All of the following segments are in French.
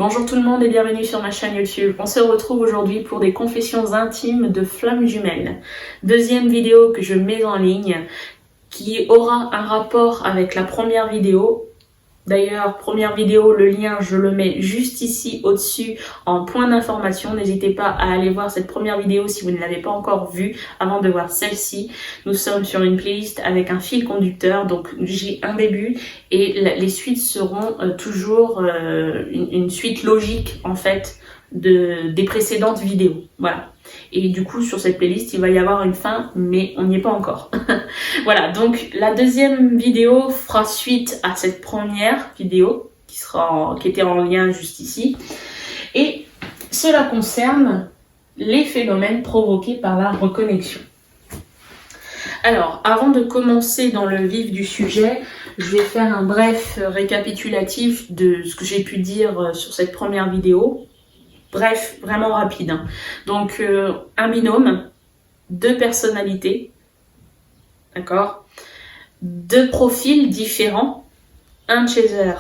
Bonjour tout le monde et bienvenue sur ma chaîne YouTube. On se retrouve aujourd'hui pour des confessions intimes de flammes jumelles. Deuxième vidéo que je mets en ligne qui aura un rapport avec la première vidéo. D'ailleurs, première vidéo, le lien, je le mets juste ici au-dessus en point d'information. N'hésitez pas à aller voir cette première vidéo si vous ne l'avez pas encore vue avant de voir celle-ci. Nous sommes sur une playlist avec un fil conducteur, donc j'ai un début et les suites seront toujours une suite logique en fait des précédentes vidéos. Voilà. Et du coup, sur cette playlist, il va y avoir une fin, mais on n'y est pas encore. Voilà, donc la deuxième vidéo fera suite à cette première vidéo qui était en lien juste ici. Et cela concerne les phénomènes provoqués par la reconnexion. Alors, avant de commencer dans le vif du sujet, je vais faire un bref récapitulatif de ce que j'ai pu dire sur cette première vidéo. Bref, vraiment rapide. Donc, un binôme, deux personnalités, d'accord, deux profils différents, un chaser,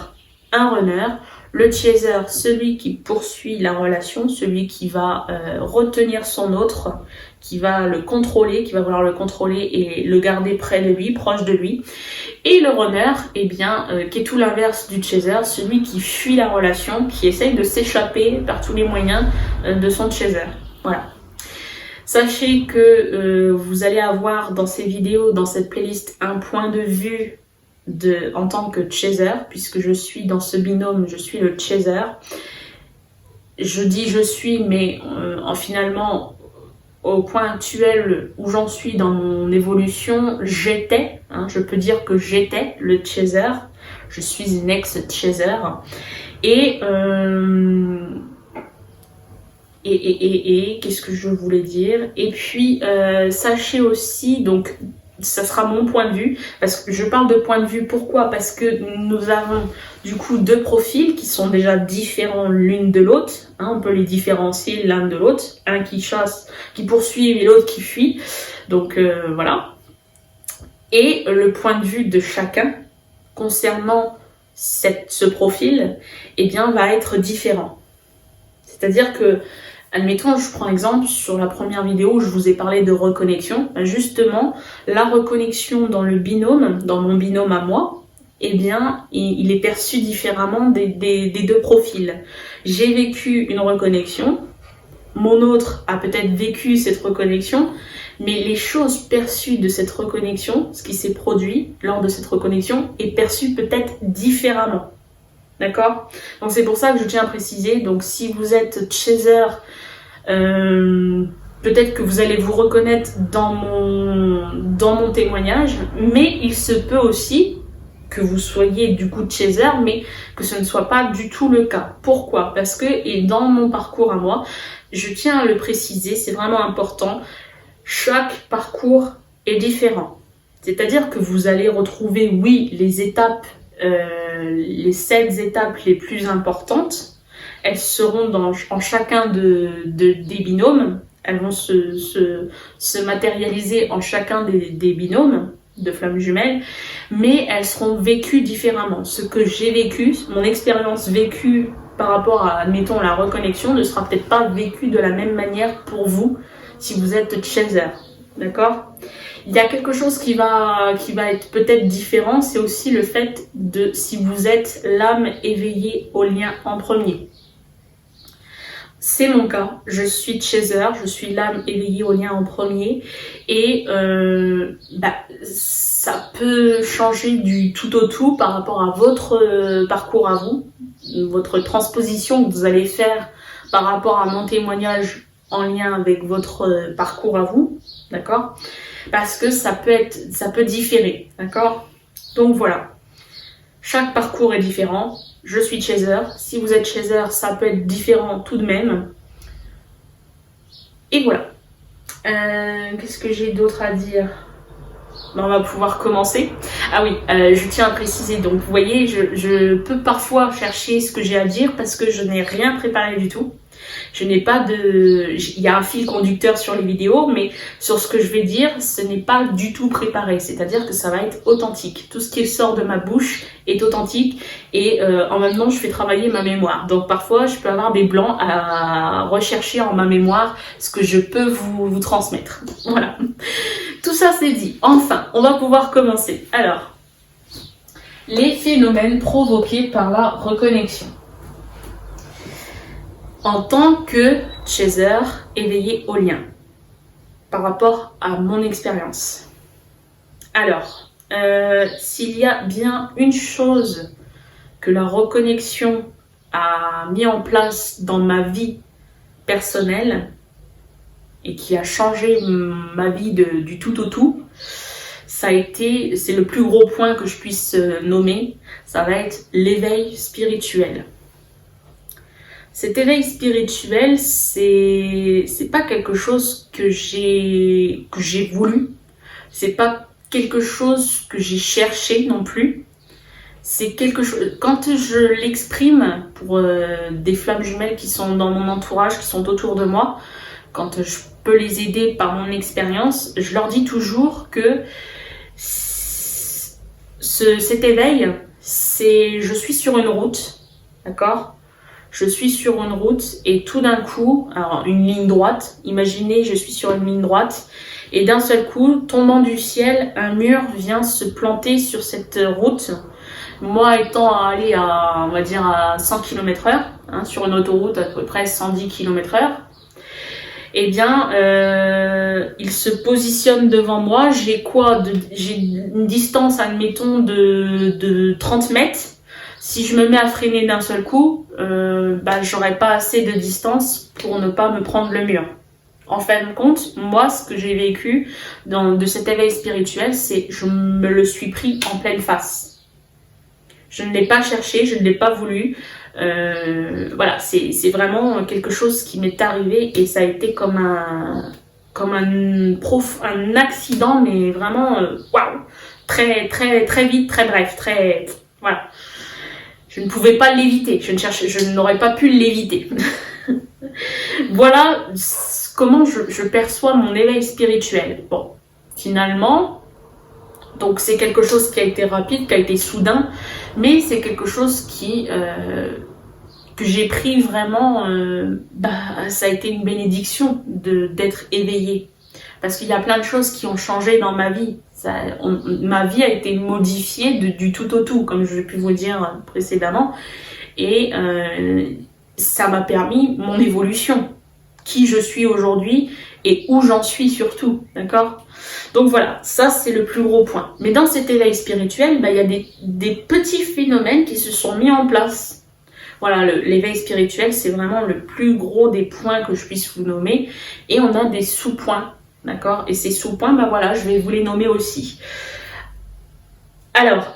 un runner. Le chaser, celui qui poursuit la relation, celui qui va retenir son autre, qui va le contrôler, qui va vouloir le contrôler et le garder près de lui, proche de lui. Et le runner, eh bien, qui est tout l'inverse du chaser, celui qui fuit la relation, qui essaye de s'échapper par tous les moyens de son chaser. Voilà. Sachez que vous allez avoir dans ces vidéos, dans cette playlist, un point de vue en tant que chaser, puisque je suis dans ce binôme, je suis le chaser. Je dis je suis, mais finalement, au point actuel où j'en suis dans mon évolution, j'étais, je peux dire que j'étais le chaser, je suis une ex-chaser, et qu'est-ce que je voulais dire? Et puis, sachez aussi, donc, ça sera mon point de vue, parce que je parle de point de vue, pourquoi? Parce que nous avons du coup deux profils qui sont déjà différents l'une de l'autre, on peut les différencier l'un de l'autre, un qui chasse, qui poursuit et l'autre qui fuit, donc voilà. Et le point de vue de chacun concernant ce profil, eh bien, va être différent. C'est-à-dire que, admettons, je prends exemple sur la première vidéo où je vous ai parlé de reconnexion. Justement, la reconnexion dans le binôme, dans mon binôme à moi, eh bien, il est perçu différemment des deux profils. J'ai vécu une reconnexion, mon autre a peut-être vécu cette reconnexion, mais les choses perçues de cette reconnexion, ce qui s'est produit lors de cette reconnexion, est perçu peut-être différemment. D'accord? Donc c'est pour ça que je tiens à préciser. Donc si vous êtes chaser, peut-être que vous allez vous reconnaître dans mon témoignage, mais il se peut aussi que vous soyez du coup chaser, mais que ce ne soit pas du tout le cas. Pourquoi? Parce que, et dans mon parcours à moi, je tiens à le préciser, c'est vraiment important, chaque parcours est différent. C'est-à-dire que vous allez retrouver, oui, les étapes, les 7 étapes les plus importantes, elles seront en chacun des binômes, elles vont se matérialiser en chacun des binômes de flammes jumelles, mais elles seront vécues différemment. Ce que j'ai vécu, mon expérience vécue par rapport à, admettons, la reconnexion, ne sera peut-être pas vécue de la même manière pour vous si vous êtes chaser, d'accord? Il y a quelque chose qui va être peut-être différent, c'est aussi le fait de si vous êtes l'âme éveillée au lien en premier. C'est mon cas, je suis chaser, je suis l'âme éveillée au lien en premier et ça peut changer du tout au tout par rapport à votre parcours à vous, votre transposition que vous allez faire par rapport à mon témoignage en lien avec votre parcours à vous, d'accord? Parce que ça peut différer, d'accord? Donc voilà, chaque parcours est différent. Je suis chaser, si vous êtes chaser, ça peut être différent tout de même. Et voilà. Qu'est-ce que j'ai d'autre à dire? on va pouvoir commencer. Ah oui, je tiens à préciser, donc vous voyez, je peux parfois chercher ce que j'ai à dire parce que je n'ai rien préparé du tout. Je n'ai pas de... Il y a un fil conducteur sur les vidéos, mais sur ce que je vais dire, ce n'est pas du tout préparé. C'est-à-dire que ça va être authentique. Tout ce qui sort de ma bouche est authentique et en même temps, je fais travailler ma mémoire. Donc parfois, je peux avoir des blancs à rechercher en ma mémoire ce que je peux vous transmettre. Voilà. Tout ça, c'est dit. Enfin, on va pouvoir commencer. Alors, les phénomènes provoqués par la reconnexion. En tant que chaser éveillé au lien, par rapport à mon expérience. Alors, s'il y a bien une chose que la reconnexion a mis en place dans ma vie personnelle et qui a changé ma vie du tout au tout, c'est le plus gros point que je puisse nommer, ça va être l'éveil spirituel. Cet éveil spirituel, c'est pas quelque chose que j'ai voulu, c'est pas quelque chose que j'ai cherché non plus. C'est quelque chose, quand je l'exprime pour des flammes jumelles qui sont dans mon entourage, qui sont autour de moi, quand je peux les aider par mon expérience, je leur dis toujours que cet éveil, je suis sur une route, d'accord ? Je suis sur une route et tout d'un coup, alors une ligne droite, imaginez je suis sur une ligne droite et d'un seul coup, tombant du ciel, un mur vient se planter sur cette route. Moi étant allé on va dire à 100 km/h, sur une autoroute à peu près 110 km/h, eh bien, il se positionne devant moi, j'ai une distance, admettons, de 30 mètres. Si je me mets à freiner d'un seul coup, j'aurai pas assez de distance pour ne pas me prendre le mur. En fin de compte, moi, ce que j'ai vécu de cet éveil spirituel, c'est je me le suis pris en pleine face. Je ne l'ai pas cherché, je ne l'ai pas voulu. Voilà, c'est vraiment quelque chose qui m'est arrivé et ça a été comme un accident, mais vraiment, waouh, très, très, très vite, très bref, très, voilà. Je ne pouvais pas l'éviter, je n'aurais pas pu l'éviter. Voilà comment je perçois mon éveil spirituel. Bon, finalement, donc c'est quelque chose qui a été rapide, qui a été soudain, mais c'est quelque chose que j'ai pris vraiment, ça a été une bénédiction d'être éveillée. Parce qu'il y a plein de choses qui ont changé dans ma vie. Ma vie a été modifiée du tout au tout, comme j'ai pu vous le dire précédemment. Et ça m'a permis mon évolution. Qui je suis aujourd'hui et où j'en suis surtout. D'accord ? Donc voilà, ça c'est le plus gros point. Mais dans cet éveil spirituel, il y a des petits phénomènes qui se sont mis en place. Voilà, l'éveil spirituel, c'est vraiment le plus gros des points que je puisse vous nommer. Et on a des sous-points. D'accord ? Et ces sous-points, je vais vous les nommer aussi. Alors,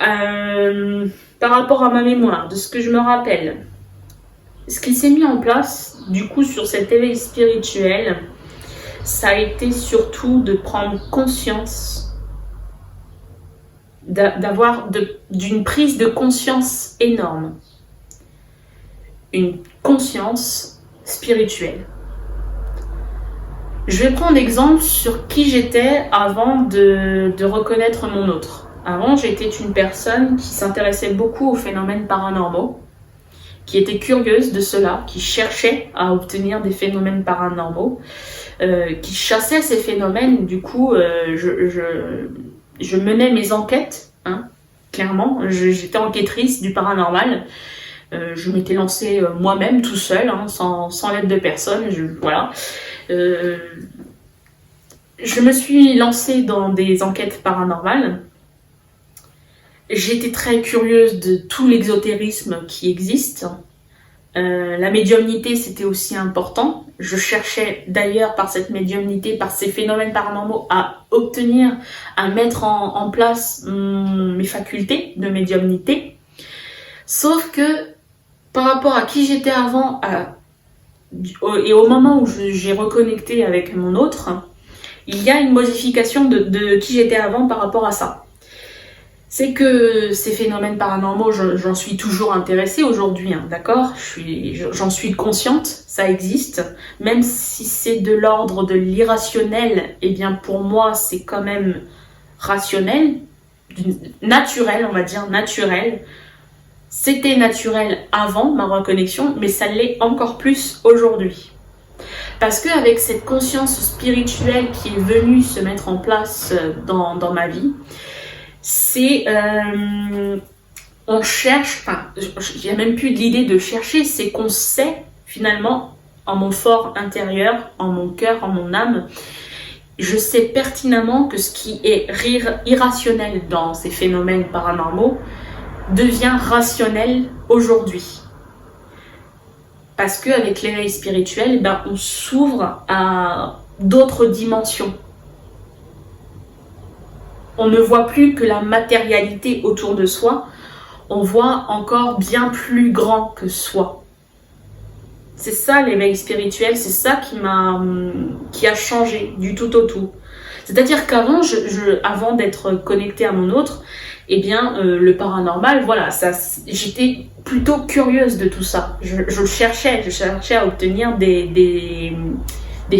par rapport à ma mémoire, de ce que je me rappelle, ce qui s'est mis en place, du coup, sur cet éveil spirituel, ça a été surtout de prendre conscience, d'une prise de conscience énorme. Une conscience spirituelle. Je vais prendre l'exemple sur qui j'étais avant de reconnaître mon autre. Avant, j'étais une personne qui s'intéressait beaucoup aux phénomènes paranormaux, qui était curieuse de cela, qui cherchait à obtenir des phénomènes paranormaux, qui chassait ces phénomènes. Du coup, je menais mes enquêtes, clairement. J'étais enquêtrice du paranormal. Je m'étais lancée moi-même, tout seul, sans l'aide de personne. Voilà. Je me suis lancée dans des enquêtes paranormales. J'étais très curieuse de tout l'exotérisme qui existe. La médiumnité, c'était aussi important. Je cherchais d'ailleurs par cette médiumnité, par ces phénomènes paranormaux, à mettre en place mes facultés de médiumnité. Sauf que par rapport à qui j'étais avant et au moment où j'ai reconnecté avec mon autre, il y a une modification de qui j'étais avant par rapport à ça. C'est que ces phénomènes paranormaux, j'en suis toujours intéressée aujourd'hui, hein, d'accord? J'en suis consciente, ça existe. Même si c'est de l'ordre de l'irrationnel, eh bien pour moi c'est quand même rationnel, naturel, on va dire naturel. C'était naturel avant ma reconnexion, mais ça l'est encore plus aujourd'hui. Parce qu'avec cette conscience spirituelle qui est venue se mettre en place dans ma vie, c'est on cherche, enfin, il n'y a même plus l'idée de chercher, c'est qu'on sait finalement en mon fort intérieur, en mon cœur, en mon âme, je sais pertinemment que ce qui est irrationnel dans ces phénomènes paranormaux devient rationnel aujourd'hui. Parce qu'avec l'éveil spirituel, ben, on s'ouvre à d'autres dimensions. On ne voit plus que la matérialité autour de soi, on voit encore bien plus grand que soi. C'est ça l'éveil spirituel, c'est ça qui a changé du tout au tout. C'est-à-dire qu'avant, avant d'être connectée à mon autre, eh bien, le paranormal, voilà, j'étais plutôt curieuse de tout ça. Je cherchais à obtenir des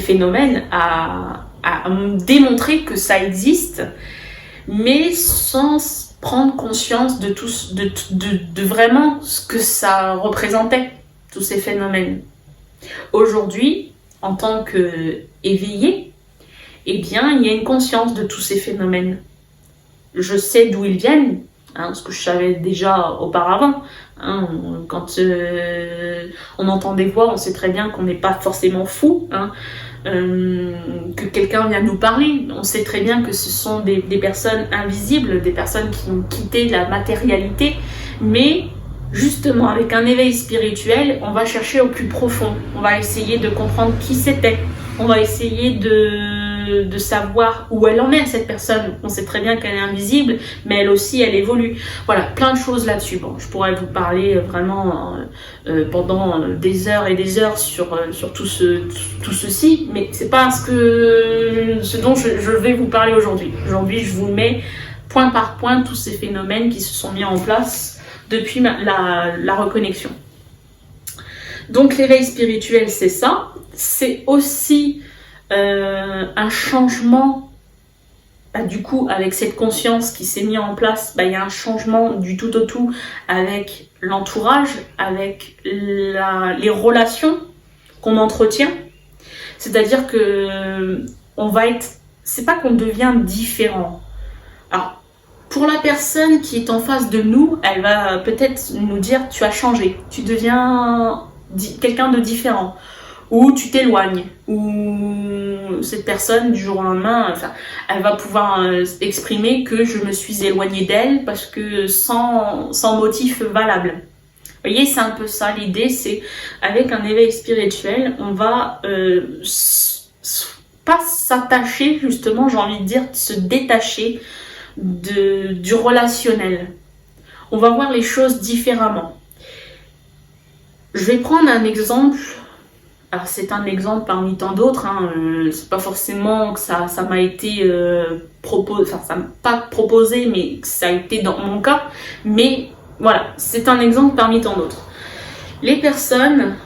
phénomènes, à me démontrer que ça existe, mais sans prendre conscience de vraiment ce que ça représentait, tous ces phénomènes. Aujourd'hui, en tant qu'éveillée, eh bien, il y a une conscience de tous ces phénomènes. Je sais d'où ils viennent, hein, ce que je savais déjà auparavant. Hein, quand on entend des voix, on sait très bien qu'on n'est pas forcément fou. Hein, que quelqu'un vient nous parler, on sait très bien que ce sont des personnes invisibles, des personnes qui ont quitté la matérialité, mais justement avec un éveil spirituel, on va chercher au plus profond, on va essayer de comprendre qui c'était, on va essayer de savoir où elle en est cette personne. On sait très bien qu'elle est invisible, mais elle aussi elle évolue. Voilà, plein de choses là-dessus. Bon, je pourrais vous parler vraiment pendant des heures et des heures sur tout ceci, mais c'est pas ce dont je vais vous parler aujourd'hui. Aujourd'hui, je vous mets point par point tous ces phénomènes qui se sont mis en place depuis la reconnexion. Donc l'éveil spirituel, c'est ça. C'est aussi un changement, du coup, avec cette conscience qui s'est mise en place, il y a un changement du tout au tout avec l'entourage, avec les relations qu'on entretient. C'est-à-dire que c'est pas qu'on devient différent. Alors, pour la personne qui est en face de nous, elle va peut-être nous dire tu as changé, tu deviens quelqu'un de différent, ou tu t'éloignes, ou cette personne du jour au lendemain, enfin, elle va pouvoir exprimer que je me suis éloignée d'elle parce que sans motif valable. Vous voyez, c'est un peu ça l'idée, c'est avec un éveil spirituel, on va pas s'attacher, justement, j'ai envie de dire, se détacher du relationnel. On va voir les choses différemment. Je vais prendre un exemple. Alors c'est un exemple parmi tant d'autres, hein. C'est pas forcément que ça m'a été proposé, enfin ça m'a pas proposé, mais que ça a été dans mon cas. Mais voilà, c'est un exemple parmi tant d'autres. Les personnes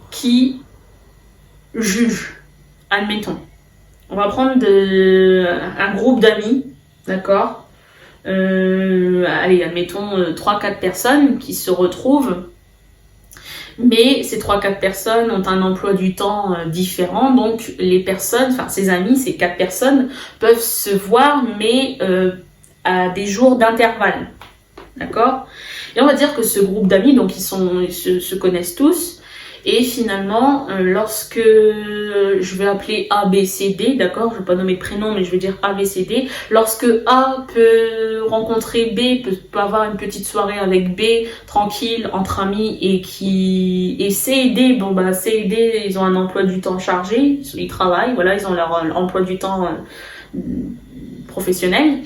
qui jugent, admettons. On va prendre un groupe d'amis, d'accord, allez, admettons 3-4 personnes qui se retrouvent. Mais ces 3-4 personnes ont un emploi du temps différent, donc les personnes, enfin ces amis, ces 4 personnes peuvent se voir, mais à des jours d'intervalle, d'accord? Et on va dire que ce groupe d'amis, donc ils se connaissent tous, et finalement, lorsque je vais appeler A, B, C, D, d'accord, je ne vais pas nommer de prénom, mais je vais dire A, B, C, D, lorsque A peut rencontrer B, peut avoir une petite soirée avec B, tranquille, entre amis, et C et D, bon bah C et D, ils ont un emploi du temps chargé, ils travaillent, voilà, ils ont leur emploi du temps professionnel,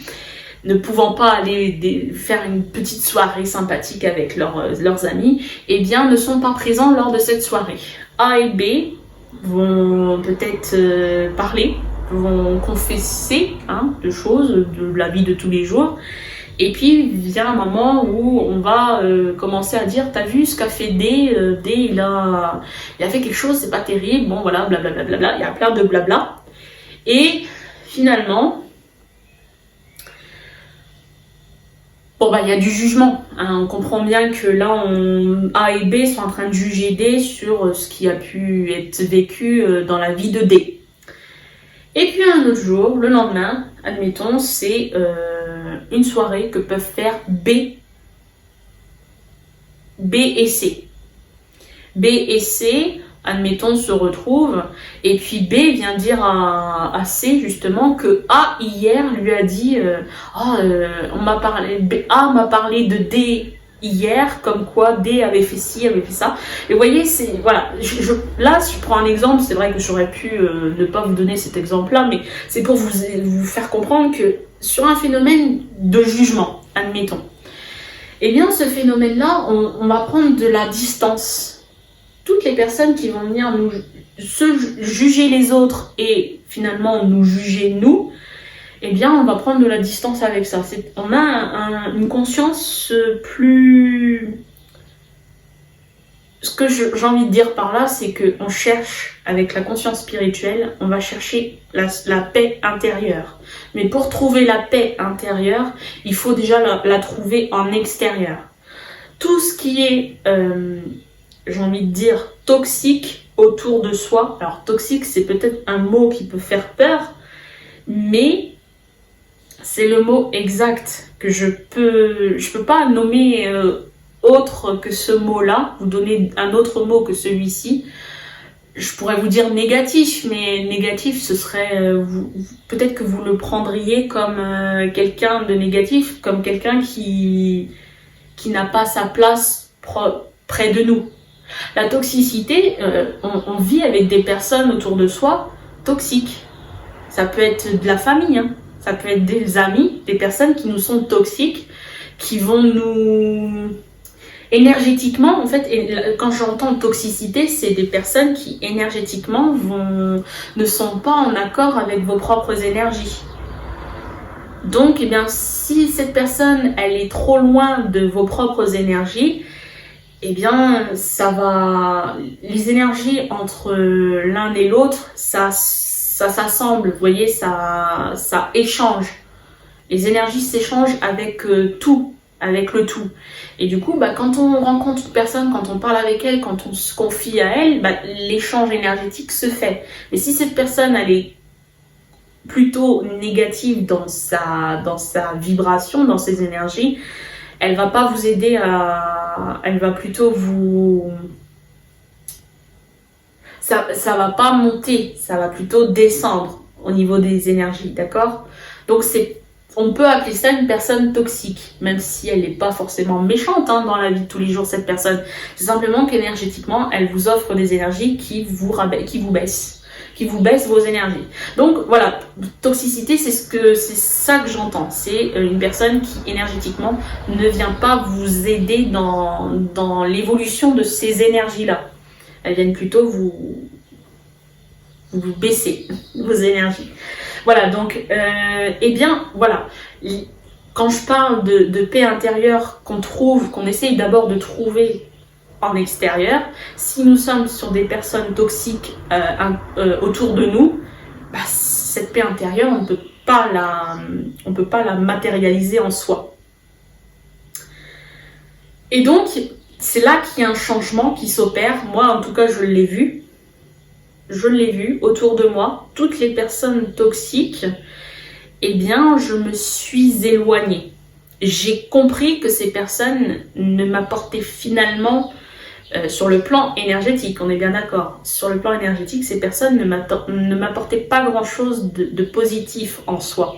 ne pouvant pas aller faire une petite soirée sympathique avec leurs amis, eh bien ne sont pas présents lors de cette soirée. A et B vont peut-être parler, vont confesser de choses de la vie de tous les jours. Et puis vient un moment où on va commencer à dire, t'as vu ce qu'a fait D, D il a fait quelque chose, c'est pas terrible, bon voilà, blablabla, bla, bla, bla, il y a plein de blabla. Et finalement, bon bah il y a du jugement, on comprend bien que là A et B sont en train de juger D sur ce qui a pu être vécu dans la vie de D. Et puis un autre jour, le lendemain, admettons, c'est une soirée que peuvent faire B et C. B et C, admettons, se retrouvent, et puis B vient dire à C justement que A hier lui a dit A m'a parlé de D hier, comme quoi D avait fait ci, avait fait ça. Et vous voyez, c'est voilà. Là, si je prends un exemple, c'est vrai que j'aurais pu ne pas vous donner cet exemple-là, mais c'est pour vous faire comprendre que sur un phénomène de jugement, admettons, eh bien, ce phénomène-là, on va prendre de la distance. Toutes les personnes qui vont venir juger les autres et finalement nous juger nous, eh bien, on va prendre de la distance avec ça. On a une conscience plus... Ce que j'ai envie de dire par là, c'est qu'on cherche, avec la conscience spirituelle, on va chercher la paix intérieure. Mais pour trouver la paix intérieure, il faut déjà la trouver en extérieur. Tout ce qui est, j'ai envie de dire, toxique autour de soi. Alors, toxique, c'est peut-être un mot qui peut faire peur, mais... c'est le mot exact que je peux pas nommer autre que ce mot-là, vous donner un autre mot que celui-ci. Je pourrais vous dire négatif, mais négatif, ce serait peut-être que vous le prendriez comme quelqu'un de négatif, comme quelqu'un qui n'a pas sa place près de nous. La toxicité, on vit avec des personnes autour de soi toxiques. Ça peut être de la famille, ça peut être des amis, des personnes qui nous sont toxiques, qui vont nous... énergétiquement, en fait, quand j'entends toxicité, c'est des personnes qui énergétiquement ne sont pas en accord avec vos propres énergies. Donc, eh bien, si cette personne, elle est trop loin de vos propres énergies, eh bien, ça va... les énergies entre l'un et l'autre, ça s'assemble, vous voyez, ça échange. Les énergies s'échangent avec tout, avec le tout. Et du coup, quand on rencontre une personne, quand on parle avec elle, quand on se confie à elle, l'échange énergétique se fait. Mais si cette personne, elle est plutôt négative dans sa vibration, dans ses énergies, elle va pas vous aider elle va plutôt vous... ça va pas monter, ça va plutôt descendre au niveau des énergies, d'accord? Donc on peut appeler ça une personne toxique, même si elle n'est pas forcément méchante dans la vie de tous les jours, cette personne. C'est simplement qu'énergétiquement, elle vous offre des énergies qui vous baissent vos énergies. Donc voilà, toxicité, c'est ça que j'entends. C'est une personne qui énergétiquement ne vient pas vous aider dans l'évolution de ces énergies-là. Elles viennent plutôt vous baisser vos énergies. Voilà, donc, eh bien, voilà. Quand je parle de paix intérieure qu'on essaye d'abord de trouver en extérieur, si nous sommes sur des personnes toxiques autour de nous, cette paix intérieure, on ne peut pas la matérialiser en soi. Et donc, c'est là qu'il y a un changement qui s'opère. Moi, en tout cas, je l'ai vu autour de moi. Toutes les personnes toxiques, eh bien, je me suis éloignée. J'ai compris que ces personnes ne m'apportaient finalement, sur le plan énergétique, on est bien d'accord, sur le plan énergétique, ces personnes ne m'apportaient pas grand-chose de positif en soi.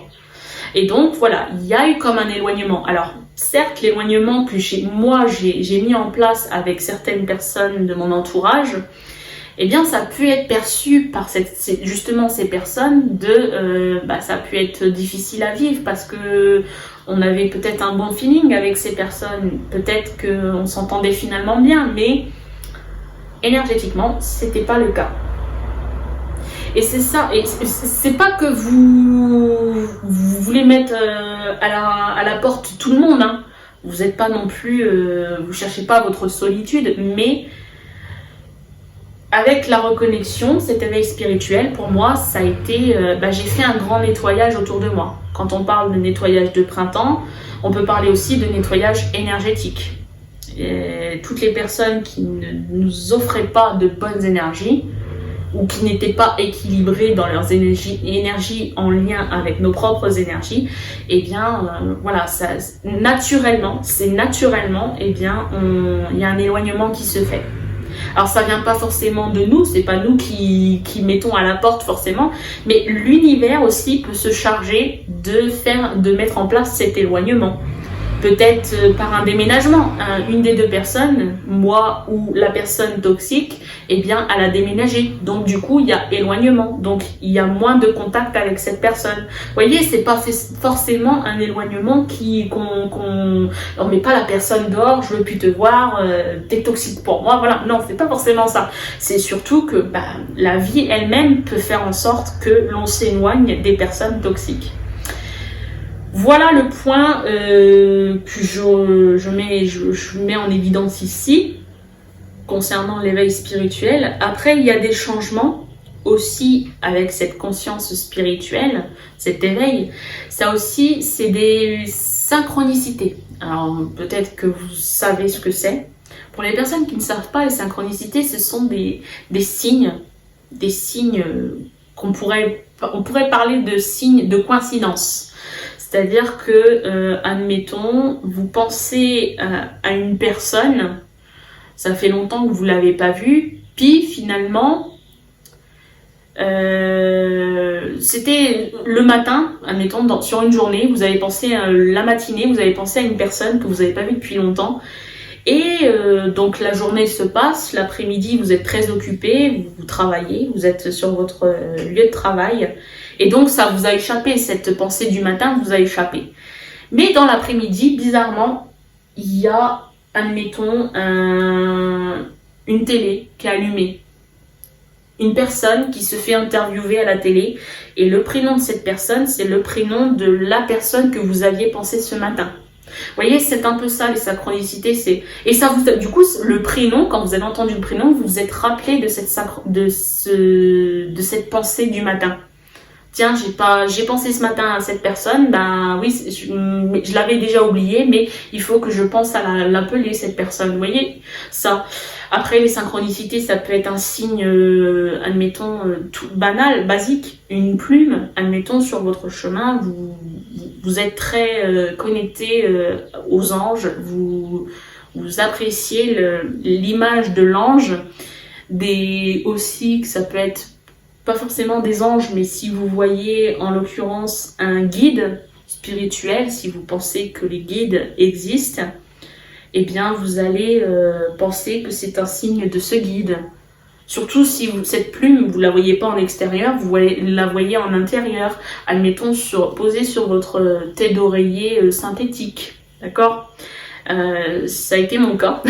Et donc, voilà, il y a eu comme un éloignement. Alors, certes, l'éloignement que j'ai mis en place avec certaines personnes de mon entourage, eh bien, ça a pu être perçu par justement ces personnes ça a pu être difficile à vivre parce que on avait peut-être un bon feeling avec ces personnes, peut-être qu'on s'entendait finalement bien, mais énergétiquement, c'était pas le cas. Et c'est ça, et c'est pas que vous voulez mettre à la porte tout le monde, hein. Vous n'êtes pas non plus, vous cherchez pas votre solitude, mais avec la reconnexion, cet éveil spirituel, pour moi, ça a été, j'ai fait un grand nettoyage autour de moi. Quand on parle de nettoyage de printemps, on peut parler aussi de nettoyage énergétique. Et toutes les personnes qui ne nous offraient pas de bonnes énergies, ou qui n'étaient pas équilibrées dans leurs énergies en lien avec nos propres énergies, eh bien, voilà, naturellement, eh bien, il y a un éloignement qui se fait. Alors ça vient pas forcément de nous, c'est pas nous qui mettons à la porte forcément, mais l'univers aussi peut se charger de mettre en place cet éloignement. Peut-être par un déménagement, une des deux personnes, moi ou la personne toxique, eh bien, elle a déménagé. Donc, du coup, il y a éloignement. Donc, il y a moins de contact avec cette personne. Vous voyez, c'est pas forcément un éloignement on met pas la personne dehors, je veux plus te voir, t'es toxique pour moi. Voilà. Non, c'est pas forcément ça. C'est surtout que, la vie elle-même peut faire en sorte que l'on s'éloigne des personnes toxiques. Voilà le point que je mets en évidence ici, concernant l'éveil spirituel. Après, il y a des changements aussi avec cette conscience spirituelle, cet éveil. Ça aussi, c'est des synchronicités. Alors, peut-être que vous savez ce que c'est. Pour les personnes qui ne savent pas, les synchronicités, ce sont des signes on pourrait parler de signes de coïncidence. C'est-à-dire que, admettons, vous pensez à une personne, ça fait longtemps que vous ne l'avez pas vue, puis finalement, c'était le matin, admettons, sur une journée, vous avez pensé la matinée, vous avez pensé à une personne que vous n'avez pas vue depuis longtemps, et donc la journée se passe, l'après-midi, vous êtes très occupé, vous travaillez, vous êtes sur votre lieu de travail, et donc ça vous a échappé, cette pensée du matin vous a échappé. Mais dans l'après-midi, bizarrement, il y a, admettons, une télé qui est allumée. Une personne qui se fait interviewer à la télé, et le prénom de cette personne, c'est le prénom de la personne que vous aviez pensé ce matin. Vous voyez, c'est un peu ça, les synchronicités. Et ça du coup, le prénom, quand vous avez entendu le prénom, vous vous êtes rappelé de cette pensée du matin. Tiens, j'ai pensé ce matin à cette personne, oui, je l'avais déjà oublié, mais il faut que je pense à l'appeler, cette personne. Vous voyez, ça. Après, les synchronicités, ça peut être un signe, admettons, tout banal, basique, une plume, admettons, sur votre chemin, vous êtes très connecté aux anges, vous appréciez l'image de l'ange, aussi, que ça peut être pas forcément des anges, mais si vous voyez en l'occurrence un guide spirituel, si vous pensez que les guides existent, eh bien vous allez penser que c'est un signe de ce guide. Surtout si cette plume, vous la voyez pas en extérieur, vous la voyez en intérieur, admettons posée sur votre tête d'oreiller synthétique, d'accord ? Ça a été mon cas.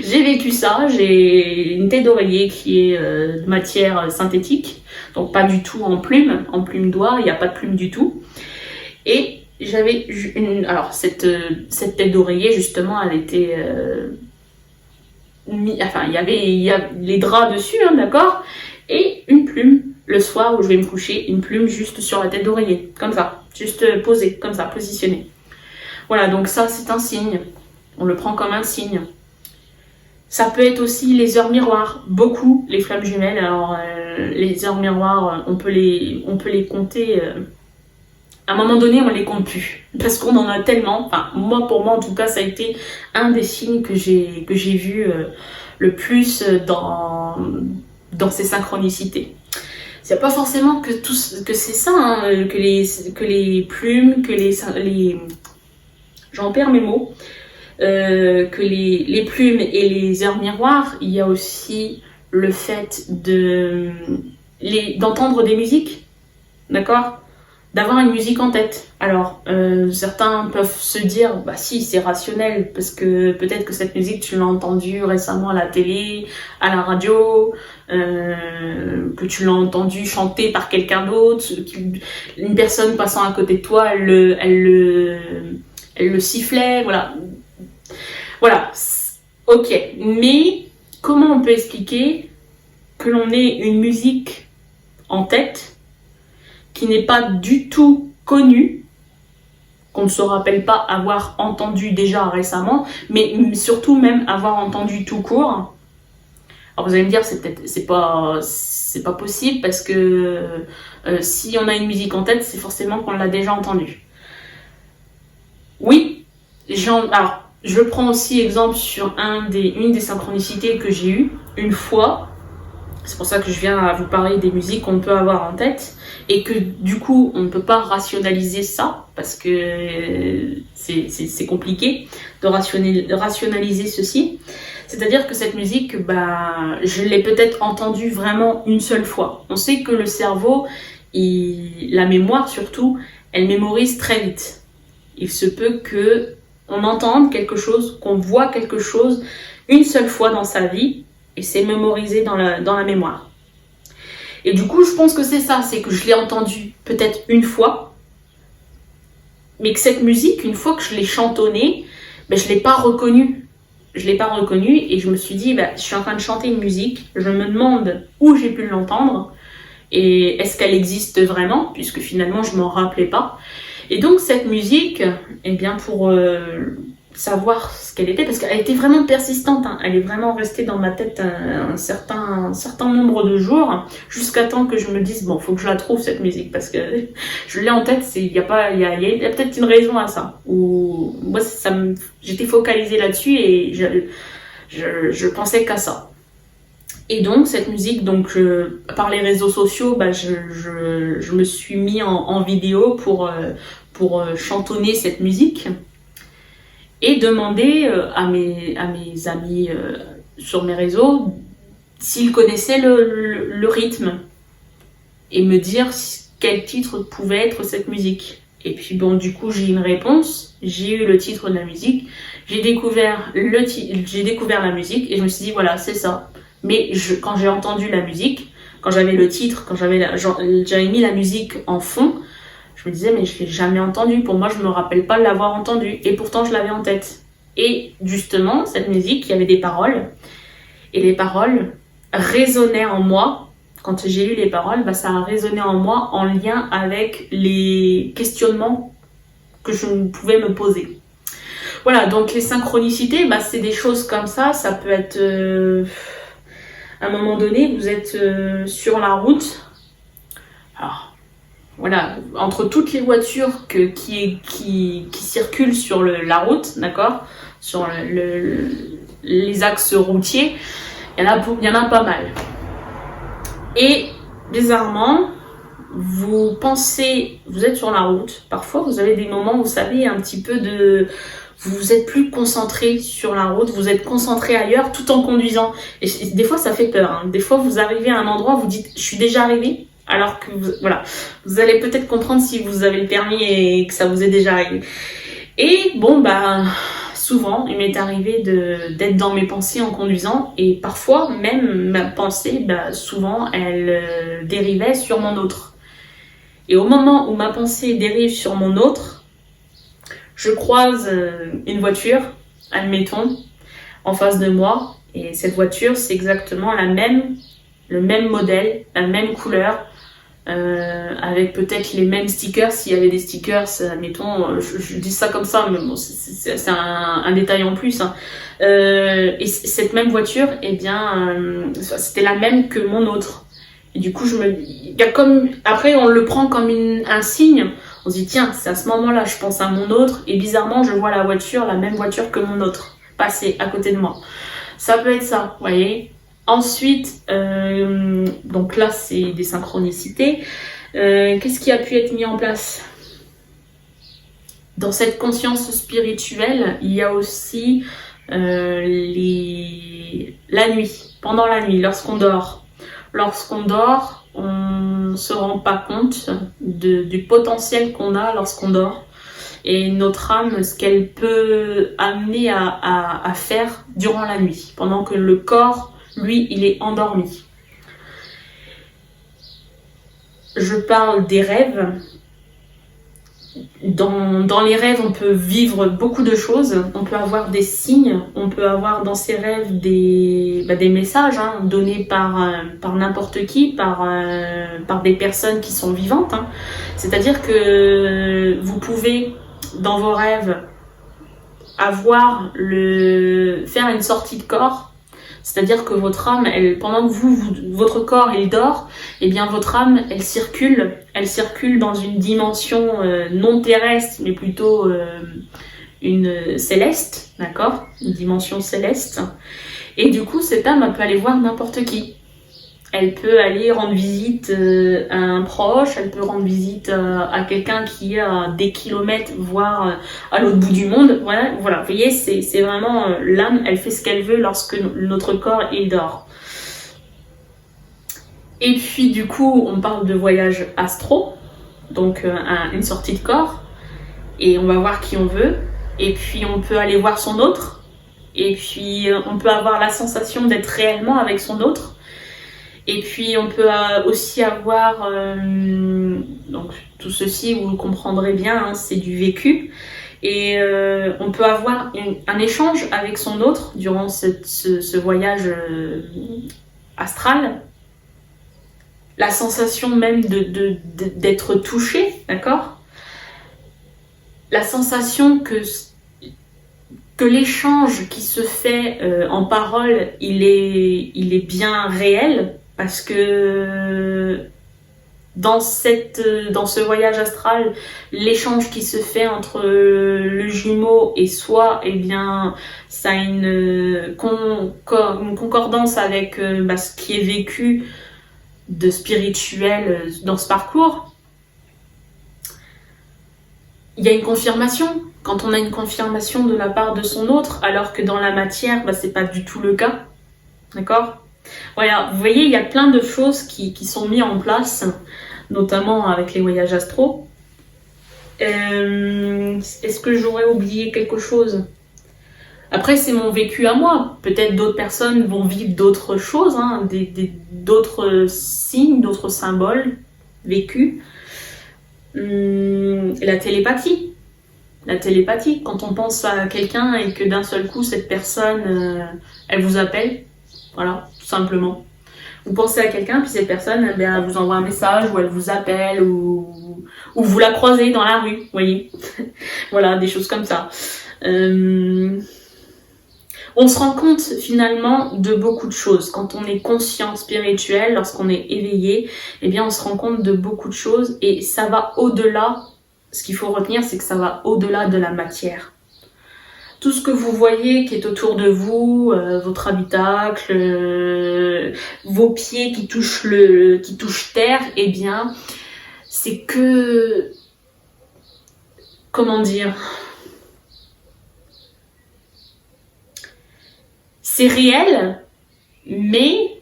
J'ai vécu ça, j'ai une tête d'oreiller qui est de matière synthétique, donc pas du tout en plume d'oie, il n'y a pas de plume du tout. Et j'avais cette tête d'oreiller, justement, elle était il y a les draps dessus, hein, d'accord, et une plume le soir où je vais me coucher, une plume juste sur la tête d'oreiller, comme ça, juste posée, comme ça, positionnée. Voilà, donc ça c'est un signe, on le prend comme un signe. Ça peut être aussi les heures miroirs, beaucoup les flammes jumelles. Alors les heures miroirs, on peut les compter. À un moment donné, on les compte plus parce qu'on en a tellement. Enfin, pour moi en tout cas, ça a été un des signes que j'ai vu le plus dans ces synchronicités. C'est pas forcément que c'est ça, hein, que les plumes, j'en perds mes mots. Que les plumes et les heures miroirs, il y a aussi le fait d'entendre des musiques, d'accord ? d'avoir une musique en tête. Alors, certains peuvent se dire, bah si, c'est rationnel, parce que peut-être que cette musique, tu l'as entendue récemment à la télé, à la radio, que tu l'as entendue chanter par quelqu'un d'autre, une personne passant à côté de toi, elle le sifflait, voilà. Voilà, ok. Mais comment on peut expliquer que l'on ait une musique en tête qui n'est pas du tout connue, qu'on ne se rappelle pas avoir entendu déjà récemment, mais surtout même avoir entendu tout court. Alors vous allez me dire, c'est pas possible parce que si on a une musique en tête, c'est forcément qu'on l'a déjà entendue. Oui, alors je prends aussi exemple sur une des synchronicités que j'ai eues une fois. C'est pour ça que je viens à vous parler des musiques qu'on peut avoir en tête et que du coup on ne peut pas rationaliser ça parce que c'est compliqué de rationaliser ceci. C'est-à-dire que cette musique, je l'ai peut-être entendue vraiment une seule fois. On sait que le cerveau, la mémoire surtout, elle mémorise très vite. Il se peut que on entende quelque chose, qu'on voit quelque chose une seule fois dans sa vie et c'est mémorisé dans la mémoire. Et du coup, je pense que c'est ça, c'est que je l'ai entendu peut-être une fois, mais que cette musique, une fois que je l'ai chantonnée, je l'ai pas reconnue. Je l'ai pas reconnue et je me suis dit, je suis en train de chanter une musique, je me demande où j'ai pu l'entendre et est-ce qu'elle existe vraiment, puisque finalement je m'en rappelais pas. Et donc cette musique, pour savoir ce qu'elle était, parce qu'elle était vraiment persistante, hein. Elle est vraiment restée dans ma tête un certain nombre de jours, jusqu'à temps que je me dise, bon, faut que je la trouve cette musique, parce que je l'ai en tête, il y a peut-être une raison à ça, ou moi j'étais focalisée là-dessus et je pensais qu'à ça. Et donc cette musique, par les réseaux sociaux, je me suis mis en vidéo pour chantonner cette musique et demander à mes amis sur mes réseaux s'ils connaissaient le rythme et me dire quel titre pouvait être cette musique. Et puis du coup j'ai eu une réponse, j'ai eu le titre de la musique, j'ai découvert la musique et je me suis dit voilà, c'est ça. Mais quand j'ai entendu la musique, quand j'avais le titre, quand j'avais mis la musique en fond, je me disais mais je l'ai jamais entendu. Pour moi, je me rappelle pas l'avoir entendu. Et pourtant, je l'avais en tête. Et justement, cette musique, il y avait des paroles. Et les paroles résonnaient en moi. Quand j'ai lu les paroles, ça a résonné en moi en lien avec les questionnements que je pouvais me poser. Voilà, donc les synchronicités, c'est des choses comme ça. Ça peut être... à un moment donné, vous êtes sur la route. Alors, voilà, entre toutes les voitures qui circulent sur la route, d'accord, sur les axes routiers, il y en a pas mal. Et bizarrement, vous êtes sur la route. Parfois, vous avez des moments, vous savez, un petit peu vous êtes plus concentré sur la route, vous êtes concentré ailleurs tout en conduisant. Et des fois, ça fait peur, hein. Des fois, vous arrivez à un endroit, vous dites, je suis déjà arrivé, alors que vous allez peut-être comprendre si vous avez le permis et que ça vous est déjà arrivé. Et souvent, il m'est arrivé d'être dans mes pensées en conduisant et parfois, même ma pensée, souvent, elle dérivait sur mon autre. Et au moment où ma pensée dérive sur mon autre, je croise une voiture, admettons, en face de moi. Et cette voiture, c'est exactement le même modèle, la même couleur, avec peut-être les mêmes stickers, s'il y avait des stickers, admettons, je dis ça comme ça, mais bon, c'est un détail en plus, hein. Et cette même voiture, c'était la même que mon autre. Et du coup, après, on le prend comme un signe. On se dit, tiens, c'est à ce moment-là, je pense à mon autre, et bizarrement, je vois la même voiture que mon autre, passer à côté de moi. Ça peut être ça, vous voyez. Ensuite, donc là, c'est des synchronicités. Qu'est-ce qui a pu être mis en place ? Dans cette conscience spirituelle, il y a aussi la nuit, pendant la nuit, lorsqu'on dort. Lorsqu'on dort, on on se rend pas compte du potentiel qu'on a lorsqu'on dort et notre âme, ce qu'elle peut amener à faire durant la nuit, pendant que le corps, lui, il est endormi. Je parle des rêves. Dans les rêves, on peut vivre beaucoup de choses, on peut avoir des signes, on peut avoir dans ces rêves des messages donnés par n'importe qui, par des personnes qui sont vivantes. C'est-à-dire que vous pouvez, dans vos rêves, faire une sortie de corps. C'est-à-dire que votre âme, pendant que votre corps il dort, eh bien votre âme, elle circule dans une dimension non terrestre, mais plutôt une céleste, d'accord? Une dimension céleste. Et du coup, cette âme, elle peut aller voir n'importe qui. Elle peut aller rendre visite à un proche, elle peut rendre visite à quelqu'un qui est à des kilomètres, voire à l'autre bout du monde. Voilà. Vous voyez, c'est vraiment l'âme, elle fait ce qu'elle veut lorsque notre corps il dort. Et puis du coup, on parle de voyage astro, donc une sortie de corps, et on va voir qui on veut. Et puis on peut aller voir son autre, et puis on peut avoir la sensation d'être réellement avec son autre. Et puis on peut aussi avoir, donc tout ceci vous le comprendrez bien, c'est du vécu. Et on peut avoir un échange avec son autre durant ce voyage astral. La sensation même d'être touché, d'accord? La sensation que l'échange qui se fait en parole, il est bien réel. Parce que dans ce voyage astral, l'échange qui se fait entre le jumeau et soi, eh bien, ça a une concordance avec ce qui est vécu de spirituel dans ce parcours. Il y a une confirmation. Quand on a une confirmation de la part de son autre, alors que dans la matière, c'est pas du tout le cas. D'accord ? Voilà, vous voyez, il y a plein de choses qui sont mises en place, notamment avec les voyages astro. Est-ce que j'aurais oublié quelque chose? Après, c'est mon vécu à moi. Peut-être d'autres personnes vont vivre d'autres choses, d'autres signes, d'autres symboles vécus. La télépathie. La télépathie, quand on pense à quelqu'un et que d'un seul coup, cette personne, elle vous appelle. Voilà, tout simplement. Vous pensez à quelqu'un, puis cette personne, elle vous envoie un message, ou elle vous appelle, ou vous la croisez dans la rue, vous voyez. Voilà, des choses comme ça. On se rend compte finalement de beaucoup de choses. Quand on est conscient spirituel, lorsqu'on est éveillé, eh bien on se rend compte de beaucoup de choses, et ça va au-delà. Ce qu'il faut retenir, c'est que ça va au-delà de la matière. Tout ce que vous voyez qui est autour de vous, votre habitacle, vos pieds qui touchent terre, eh bien, c'est que, comment dire, c'est réel, mais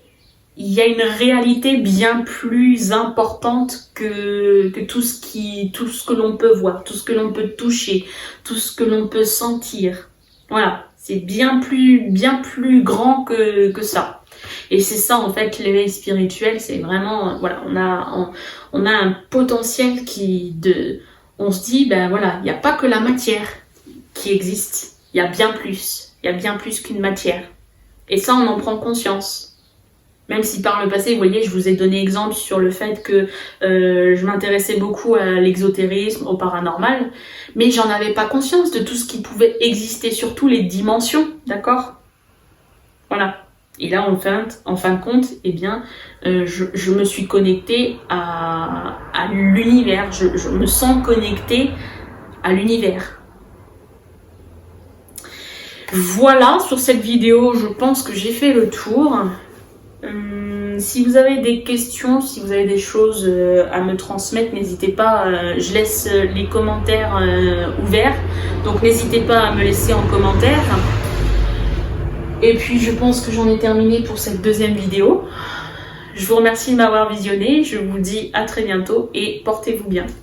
il y a une réalité bien plus importante que tout ce que l'on peut voir, tout ce que l'on peut toucher, tout ce que l'on peut sentir. Voilà, c'est bien plus grand que ça. Et c'est ça en fait l'éveil spirituel, c'est vraiment voilà, on a un potentiel on se dit voilà, il n'y a pas que la matière qui existe, il y a bien plus qu'une matière. Et ça on en prend conscience. Même si par le passé, vous voyez, je vous ai donné exemple sur le fait que je m'intéressais beaucoup à l'exotérisme, au paranormal, mais j'en avais pas conscience de tout ce qui pouvait exister, surtout les dimensions, d'accord? Voilà. Et là, en fin de compte, eh bien, je me suis connectée à l'univers, je me sens connectée à l'univers. Voilà, sur cette vidéo, je pense que j'ai fait le tour. Si vous avez des questions, si vous avez des choses à me transmettre, n'hésitez pas, je laisse les commentaires ouverts, donc n'hésitez pas à me laisser en commentaire. Et puis je pense que j'en ai terminé pour cette deuxième vidéo. Je vous remercie de m'avoir visionné, je vous dis à très bientôt et portez-vous bien.